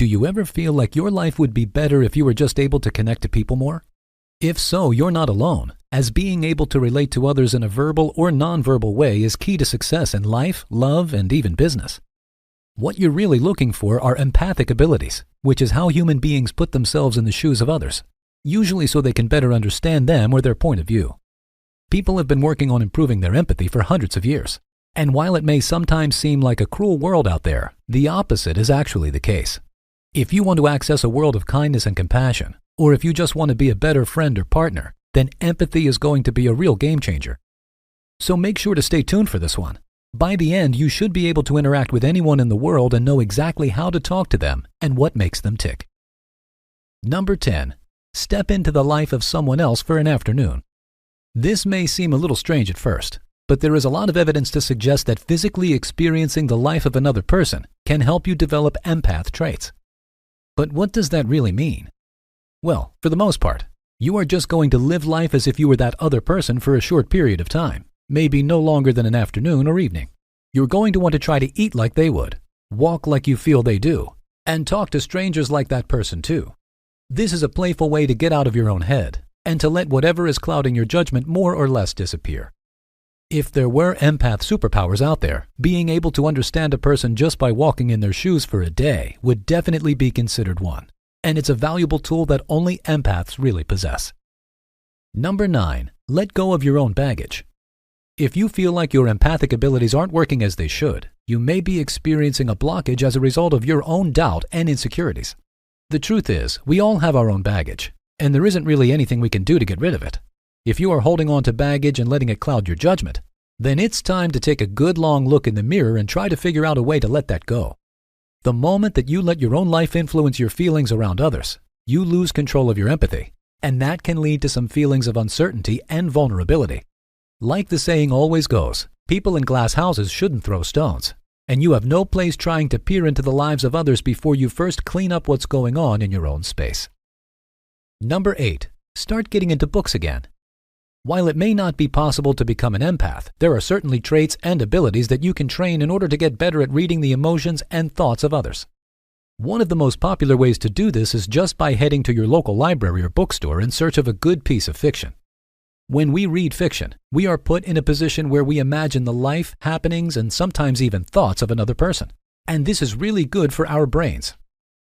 Do you ever feel like your life would be better if you were just able to connect to people more? If so, you're not alone, as being able to relate to others in a verbal or nonverbal way is key to success in life, love, and even business. What you're really looking for are empathic abilities, which is how human beings put themselves in the shoes of others, usually so they can better understand them or their point of view. People have been working on improving their empathy for hundreds of years, and while it may sometimes seem like a cruel world out there, the opposite is actually the case. If you want to access a world of kindness and compassion, or if you just want to be a better friend or partner, then empathy is going to be a real game changer. So make sure to stay tuned for this one. By the end, you should be able to interact with anyone in the world and know exactly how to talk to them and what makes them tick. Number 10. Step into the life of someone else for an afternoon. This may seem a little strange at first, but there is a lot of evidence to suggest that physically experiencing the life of another person can help you develop empath traits. But what does that really mean? Well, for the most part, you are just going to live life as if you were that other person for a short period of time, maybe no longer than an afternoon or evening. You're going to want to try to eat like they would, walk like you feel they do, and talk to strangers like that person too. This is a playful way to get out of your own head and to let whatever is clouding your judgment more or less disappear. If there were empath superpowers out there, being able to understand a person just by walking in their shoes for a day would definitely be considered one, and it's a valuable tool that only empaths really possess. Number 9. Let go of your own baggage. If you feel like your empathic abilities aren't working as they should, you may be experiencing a blockage as a result of your own doubt and insecurities. The truth is, we all have our own baggage, and there isn't really anything we can do to get rid of it. If you are holding on to baggage and letting it cloud your judgment, then it's time to take a good long look in the mirror and try to figure out a way to let that go. The moment that you let your own life influence your feelings around others, you lose control of your empathy, and that can lead to some feelings of uncertainty and vulnerability. Like the saying always goes, people in glass houses shouldn't throw stones, and you have no place trying to peer into the lives of others before you first clean up what's going on in your own space. Number 8. Start getting into books again. While it may not be possible to become an empath, there are certainly traits and abilities that you can train in order to get better at reading the emotions and thoughts of others. One of the most popular ways to do this is just by heading to your local library or bookstore in search of a good piece of fiction. When we read fiction, we are put in a position where we imagine the life, happenings, and sometimes even thoughts of another person. And this is really good for our brains.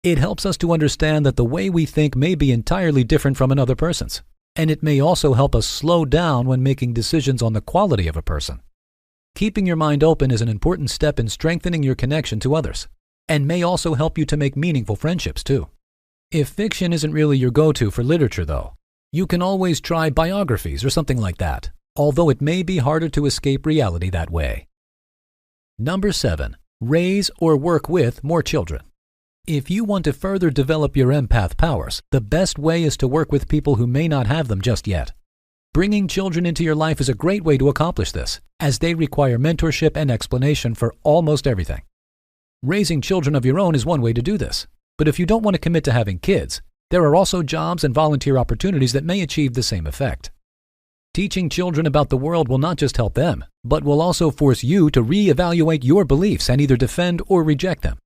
It helps us to understand that the way we think may be entirely different from another person's. And it may also help us slow down when making decisions on the quality of a person. Keeping your mind open is an important step in strengthening your connection to others, and may also help you to make meaningful friendships too. If fiction isn't really your go-to for literature though, you can always try biographies or something like that, although it may be harder to escape reality that way. Number 7. Raise or work with more children. If you want to further develop your empath powers, the best way is to work with people who may not have them just yet. Bringing children into your life is a great way to accomplish this, as they require mentorship and explanation for almost everything. Raising children of your own is one way to do this, but if you don't want to commit to having kids, there are also jobs and volunteer opportunities that may achieve the same effect. Teaching children about the world will not just help them, but will also force you to reevaluate your beliefs and either defend or reject them.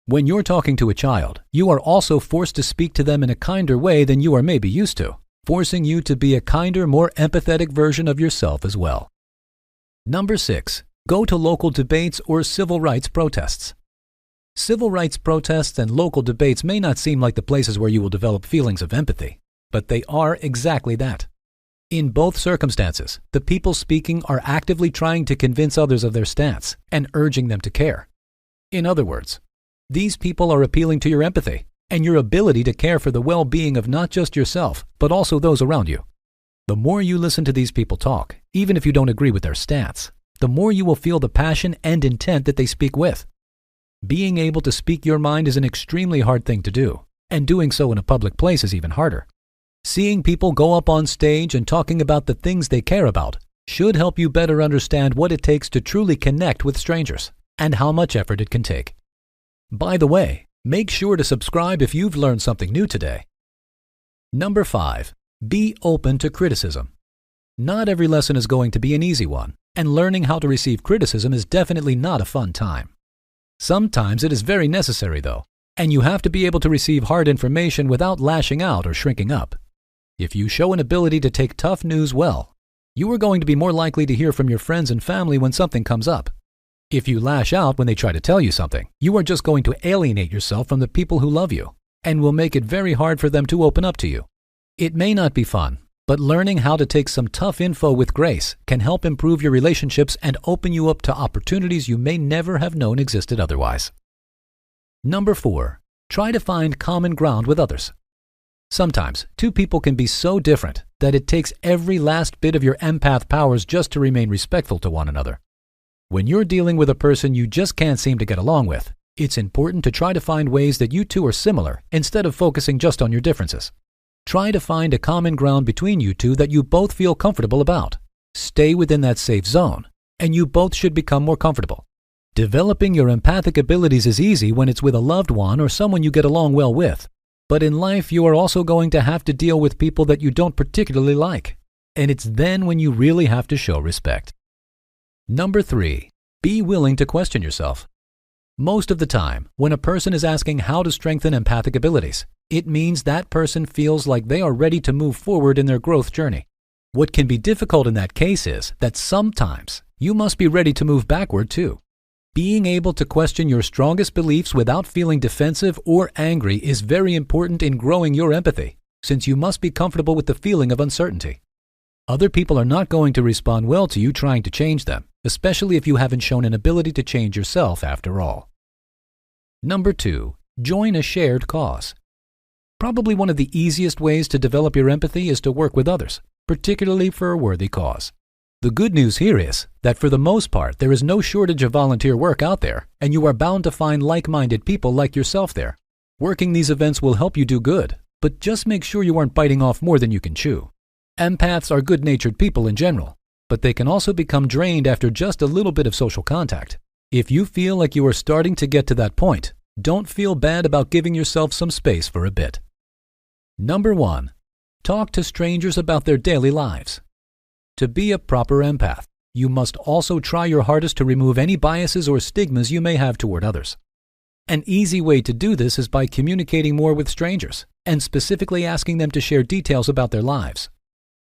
When you're talking to a child, you are also forced to speak to them in a kinder way than you are maybe used to, forcing you to be a kinder, more empathetic version of yourself as well. Number 6. Go to local debates or civil rights protests. Civil rights protests and local debates may not seem like the places where you will develop feelings of empathy, but they are exactly that. In both circumstances, the people speaking are actively trying to convince others of their stance and urging them to care. In other words, these people are appealing to your empathy and your ability to care for the well-being of not just yourself, but also those around you. The more you listen to these people talk, even if you don't agree with their stance, the more you will feel the passion and intent that they speak with. Being able to speak your mind is an extremely hard thing to do, and doing so in a public place is even harder. Seeing people go up on stage and talking about the things they care about should help you better understand what it takes to truly connect with strangers and how much effort it can take. By the way, make sure to subscribe if you've learned something new today. Number 5. Be open to criticism. Not every lesson is going to be an easy one, and learning how to receive criticism is definitely not a fun time. Sometimes it is very necessary though, And you have to be able to receive hard information without lashing out or shrinking up. If you show an ability to take tough news well, you are going to be more likely to hear from your friends and family when something comes up. If you lash out when they try to tell you something, you are just going to alienate yourself from the people who love you and will make it very hard for them to open up to you. It may not be fun, but learning how to take some tough info with grace can help improve your relationships and open you up to opportunities you may never have known existed otherwise. Number 4, try to find common ground with others. Sometimes, two people can be so different that it takes every last bit of your empath powers just to remain respectful to one another. When you're dealing with a person you just can't seem to get along with, it's important to try to find ways that you two are similar instead of focusing just on your differences. Try to find a common ground between you two that you both feel comfortable about. Stay within that safe zone, and you both should become more comfortable. Developing your empathic abilities is easy when it's with a loved one or someone you get along well with. But in life, you are also going to have to deal with people that you don't particularly like. And it's then when you really have to show respect. Number 3, be willing to question yourself. Most of the time, when a person is asking how to strengthen empathic abilities, it means that person feels like they are ready to move forward in their growth journey. What can be difficult in that case is that sometimes you must be ready to move backward too. Being able to question your strongest beliefs without feeling defensive or angry is very important in growing your empathy, since you must be comfortable with the feeling of uncertainty. Other people are not going to respond well to you trying to change them, especially if you haven't shown an ability to change yourself after all. Number 2, join a shared cause. Probably one of the easiest ways to develop your empathy is to work with others, particularly for a worthy cause. The good news here is that for the most part, there is no shortage of volunteer work out there, and you are bound to find like-minded people like yourself there. Working these events will help you do good, but just make sure you aren't biting off more than you can chew. Empaths are good-natured people in general, but they can also become drained after just a little bit of social contact. If you feel like you are starting to get to that point, don't feel bad about giving yourself some space for a bit. Number 1, talk to strangers about their daily lives. To be a proper empath, you must also try your hardest to remove any biases or stigmas you may have toward others. An easy way to do this is by communicating more with strangers and specifically asking them to share details about their lives.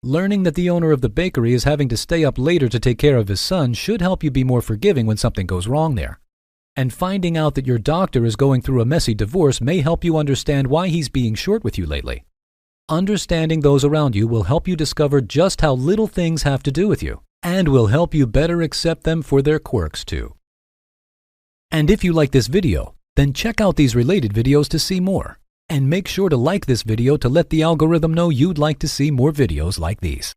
Learning that the owner of the bakery is having to stay up later to take care of his son should help you be more forgiving when something goes wrong there. And finding out that your doctor is going through a messy divorce may help you understand why he's being short with you lately. Understanding those around you will help you discover just how little things have to do with you, and will help you better accept them for their quirks too. And if you like this video, then check out these related videos to see more. And make sure to like this video to let the algorithm know you'd like to see more videos like these.